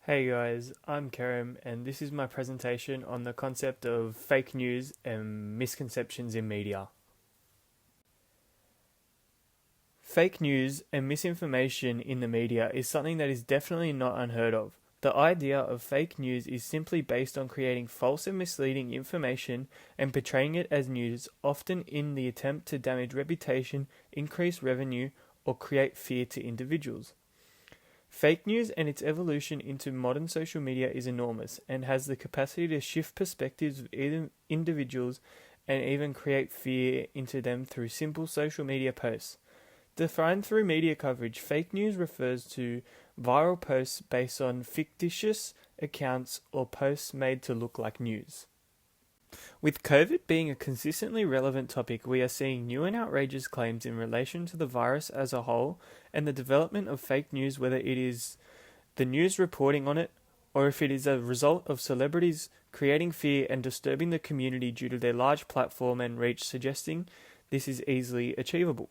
Hey guys, I'm Kerem, and this is my presentation on the concept of fake news and misconceptions in media. Fake news and misinformation in the media is something that is definitely not unheard of. The idea of fake news is simply based on creating false and misleading information and portraying it as news, often in the attempt to damage reputation, increase revenue, or create fear to individuals. Fake news and its evolution into modern social media is enormous and has the capacity to shift perspectives of individuals and even create fear into them through simple social media posts. Defined through media coverage, fake news refers to viral posts based on fictitious accounts or posts made to look like news. With COVID being a consistently relevant topic, we are seeing new and outrageous claims in relation to the virus as a whole and the development of fake news, whether it is the news reporting on it or if it is a result of celebrities creating fear and disturbing the community due to their large platform and reach, suggesting this is easily achievable.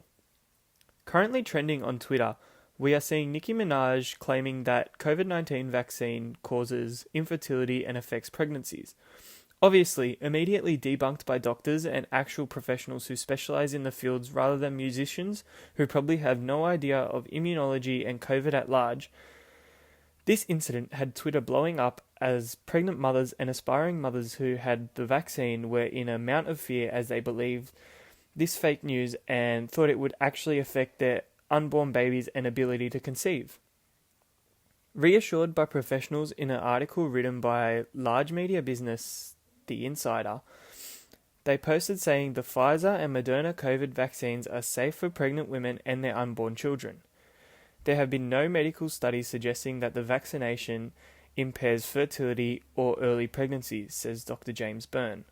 Currently trending on Twitter, we are seeing Nicki Minaj claiming that COVID-19 vaccine causes infertility and affects pregnancies. Obviously, immediately debunked by doctors and actual professionals who specialize in the fields rather than musicians who probably have no idea of immunology and COVID at large. This incident had Twitter blowing up as pregnant mothers and aspiring mothers who had the vaccine were in a amount of fear as they believed this fake news and thought it would actually affect their unborn babies and ability to conceive. Reassured by professionals in an article written by large media business The Insider, they posted saying the Pfizer and Moderna COVID vaccines are safe for pregnant women and their unborn children. There have been no medical studies suggesting that the vaccination impairs fertility or early pregnancy, says Dr. James Byrne.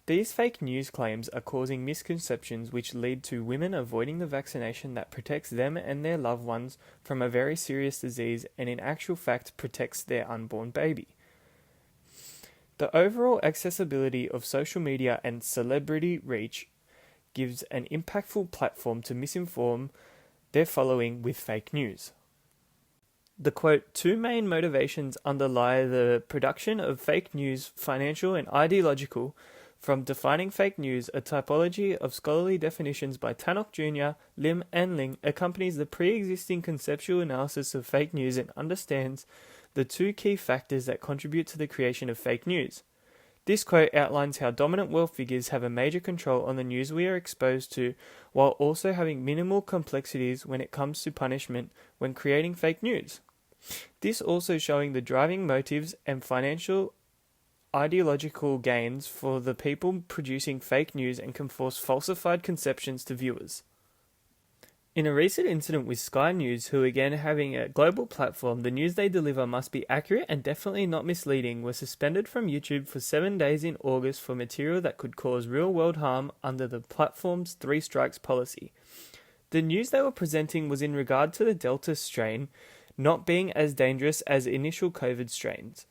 These fake news claims are causing misconceptions which lead to women avoiding the vaccination that protects them and their loved ones from a very serious disease and in actual fact protects their unborn baby. The overall accessibility of social media and celebrity reach gives an impactful platform to misinform their following with fake news. The quote, two main motivations underlie the production of fake news, financial and ideological. From defining fake news, a typology of scholarly definitions by Tannock Jr., Lim, and Ling accompanies the pre-existing conceptual analysis of fake news and understands the two key factors that contribute to the creation of fake news. This quote outlines how dominant world figures have a major control on the news we are exposed to, while also having minimal complexities when it comes to punishment when creating fake news. This also showing the driving motives and financial ideological gains for the people producing fake news and can force falsified conceptions to viewers. In a recent incident with Sky News, who again having a global platform, the news they deliver must be accurate and definitely not misleading, were suspended from YouTube for 7 days in August for material that could cause real-world harm under the platform's 3 strikes policy. The news they were presenting was in regard to the Delta strain not being as dangerous as initial COVID strains,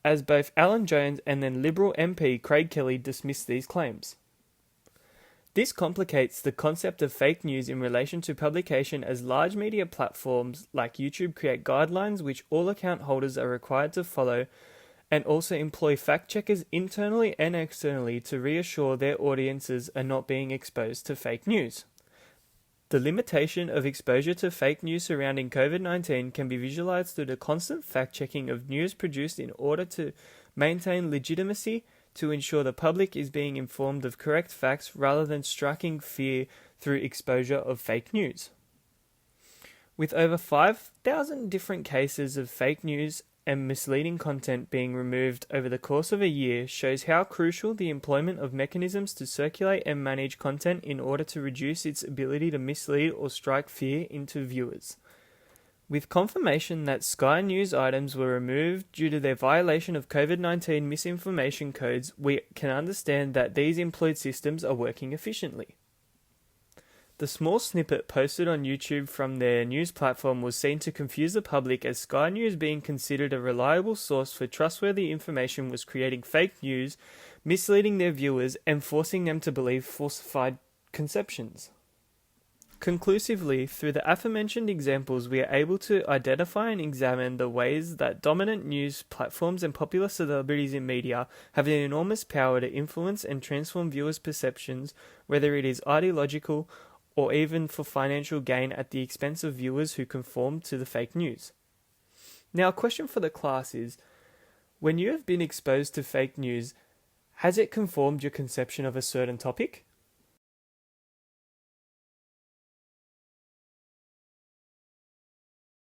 as both Alan Jones and then Liberal MP Craig Kelly dismissed these claims. This complicates the concept of fake news in relation to publication, as large media platforms like YouTube create guidelines which all account holders are required to follow and also employ fact-checkers internally and externally to reassure their audiences are not being exposed to fake news. The limitation of exposure to fake news surrounding COVID-19 can be visualized through the constant fact-checking of news produced in order to maintain legitimacy, to ensure the public is being informed of correct facts rather than striking fear through exposure of fake news. With over 5,000 different cases of fake news and misleading content being removed over the course of a year shows how crucial the employment of mechanisms to circulate and manage content in order to reduce its ability to mislead or strike fear into viewers. With confirmation that Sky News items were removed due to their violation of COVID-19 misinformation codes, we can understand that these employed systems are working efficiently. The small snippet posted on YouTube from their news platform was seen to confuse the public, as Sky News, being considered a reliable source for trustworthy information, was creating fake news, misleading their viewers and forcing them to believe falsified conceptions. Conclusively, through the aforementioned examples, we are able to identify and examine the ways that dominant news platforms and popular celebrities in media have an enormous power to influence and transform viewers' perceptions, whether it is ideological or even for financial gain at the expense of viewers who conform to the fake news. Now, a question for the class is, when you have been exposed to fake news, has it conformed your conception of a certain topic?